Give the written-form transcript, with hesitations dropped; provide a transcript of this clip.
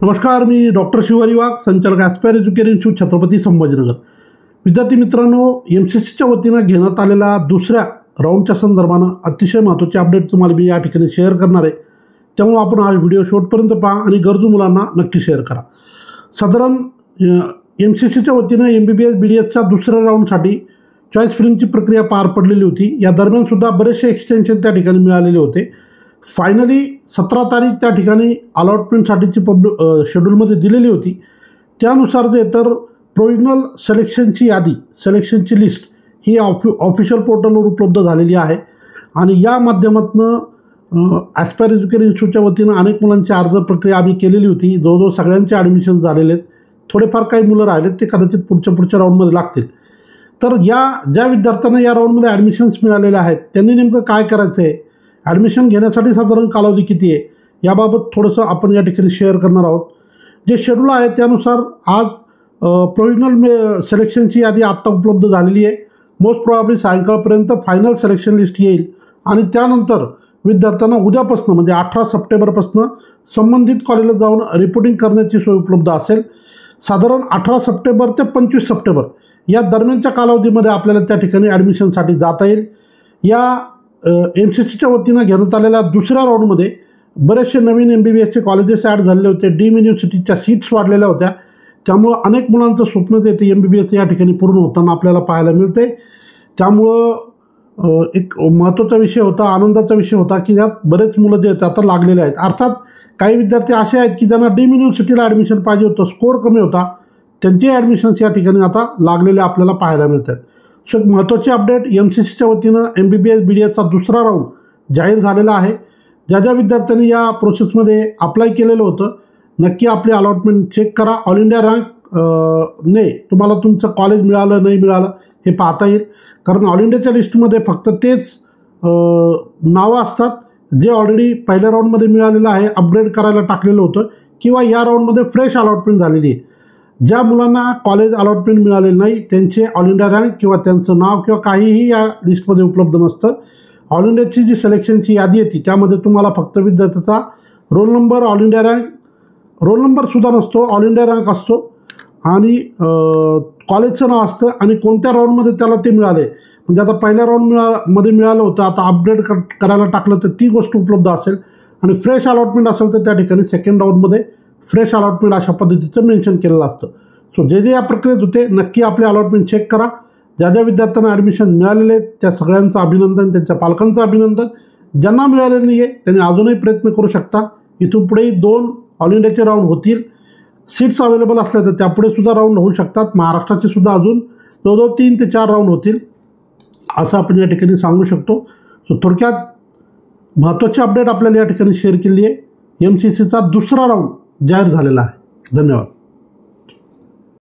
नमस्कार, मी डॉक्टर शिवारी वाघ, संचालक aspire education institute, Chhatrapati Sambhajinagar. विद्यार्थी मित्रांनो, MCCच्या वतीनं घेण्यात आलेल्या दुसऱ्या राऊंडच्या संदर्भानं अतिशय महत्त्वाचे अपडेट तुम्हाला मी या ठिकाणी शेअर करणार आहे. त्यामुळे आपण हा व्हिडिओ शेवटपर्यंत पहा आणि गरजू मुलांना नक्की शेअर करा. साधारण MCCच्या वतीनं MBBS BDSच्या दुसऱ्या राऊंडसाठी चॉईस फिलिंगची प्रक्रिया पार पडलेली होती. या दरम्यानसुद्धा बरेचसे एक्सटेन्शन त्या ठिकाणी मिळालेले होते. फायनली 17 तारीख त्या ठिकाणी अलॉटमेंटसाठीची शेड्यूलमध्ये दिलेली होती. त्यानुसार जे तर प्रोविजनल सिलेक्शनची यादी, सिलेक्शनची लिस्ट ही ऑफिशियल पोर्टलवर उपलब्ध झालेली आहे आणि या माध्यमातून ॲस्पायर एज्युकेशन इन्स्टिट्यूटच्या वतीनं अनेक मुलांची अर्ज प्रक्रिया आम्ही केलेली होती. जवळजवळ सगळ्यांचे ॲडमिशन झालेले आहेत. थोडेफार काही मुलं राहिलेत, ते कदाचित पुढच्या राऊंडमध्ये लागतील. तर ज्या विद्यार्थ्यांना या राऊंडमध्ये ॲडमिशन्स मिळालेले आहेत त्यांनी नेमकं काय करायचं आहे, ॲडमिशन घेण्यासाठी साधारण कालावधी किती आहे, याबाबत थोडंसं आपण या ठिकाणी शेअर करणार आहोत. जे शेड्यूल आहे त्यानुसार आज प्रोविजनल सिलेक्शनची यादी आत्ता उपलब्ध झालेली आहे. मोस्ट प्रॉब्ली सायंकाळपर्यंत फायनल सिलेक्शन लिस्ट येईल आणि त्यानंतर विद्यार्थ्यांना उद्यापासून म्हणजे 18 सप्टेंबरपासून संबंधित कॉलेजला जाऊन रिपोर्टिंग करण्याची सोय उपलब्ध असेल. साधारण 18 सप्टेंबर ते 25 सप्टेंबर या दरम्यानच्या कालावधीमध्ये आपल्याला त्या ठिकाणी ॲडमिशनसाठी जाता येईल. या MCCच्या वतीनं घेण्यात आलेल्या दुसऱ्या राऊंडमध्ये बरेचसे नवीन MBBSचे कॉलेजेस ॲड झालेले होते. डीम युनिव्हर्सिटीच्या सीट्स वाढलेल्या होत्या. त्यामुळं अनेक मुलांचं स्वप्न जे ते MBBS या ठिकाणी पूर्ण होताना आपल्याला पाहायला मिळते. त्यामुळं एक महत्त्वाचा विषय होता, आनंदाचा विषय होता की यात बरेच मुलं जे आहेत आता लागलेले आहेत. अर्थात काही विद्यार्थी असे आहेत की ज्यांना डीम युनिव्हर्सिटीला ॲडमिशन पाहिजे होतं, स्कोअर कमी होता, त्यांचे ॲडमिशन्स या ठिकाणी आता लागलेले आपल्याला पाहायला मिळतात. सो एक महत्त्वाची अपडेट, MCCच्या वतीनं MBBS BDSचा दुसरा राऊंड जाहीर झालेला आहे. ज्या विद्यार्थ्यांनी या प्रोसेसमध्ये अप्लाय केलेलं होतं, नक्की आपली अलॉटमेंट चेक करा. ऑल इंडिया रँक ने तुम्हाला तुमचं कॉलेज मिळालं नाही मिळालं हे पाहता येईल. कारण ऑल इंडियाच्या लिस्टमध्ये फक्त तेच नावं असतात जे ऑलरेडी पहिल्या राऊंडमध्ये मिळालेलं आहे, अपग्रेड करायला टाकलेलं होतं किंवा या राऊंडमध्ये फ्रेश अलॉटमेंट झालेली आहे. ज्या मुलांना कॉलेज अलॉटमेंट मिळालेलं नाही त्यांचे ऑल इंडिया रँक किंवा त्यांचं नाव किंवा काहीही या लिस्टमध्ये उपलब्ध नसतं. ऑल इंडियाची जी सिलेक्शनची यादी येते त्यामध्ये तुम्हाला फक्त विद्यार्थ्याचा roll number, all India rank, roll नंबरसुद्धा नसतो, ऑल इंडिया रँक असतो आणि कॉलेजचं नाव असतं आणि कोणत्या राऊंडमध्ये त्याला ते मिळाले. म्हणजे आता पहिल्या राऊंडमध्ये मिळालं होतं, आता अपग्रेड करायला टाकलं तर ती गोष्ट उपलब्ध असेल आणि फ्रेश अलॉटमेंट असेल तर त्या ठिकाणी सेकंड राऊंडमध्ये फ्रेश अलॉटमेंट अशा पद्धतीचं मेन्शन केलेलं असतं. सो जे या प्रक्रियेत होते नक्की आपले अलॉटमेंट चेक करा. ज्या विद्यार्थ्यांना ॲडमिशन मिळालेले आहेत त्या सगळ्यांचं अभिनंदन, त्यांच्या पालकांचं अभिनंदन. ज्यांना मिळालेलं नाही आहे त्यांनी अजूनही प्रयत्न करू शकता. इथून पुढेही 2 ऑल इंडियाचे राऊंड होतील. सीट्स अवेलेबल असल्या तर त्यापुढे सुद्धा राऊंड होऊ शकतात. महाराष्ट्राचे सुद्धा अजून जवळजवळ 3 ते 4 राऊंड होतील असं आपण या ठिकाणी सांगू शकतो. सो थोडक्यात महत्त्वाची अपडेट आपल्याला या ठिकाणी शेअर केली आहे. MCCचा दुसरा राऊंड जाहीर झालेला आहे. धन्यवाद.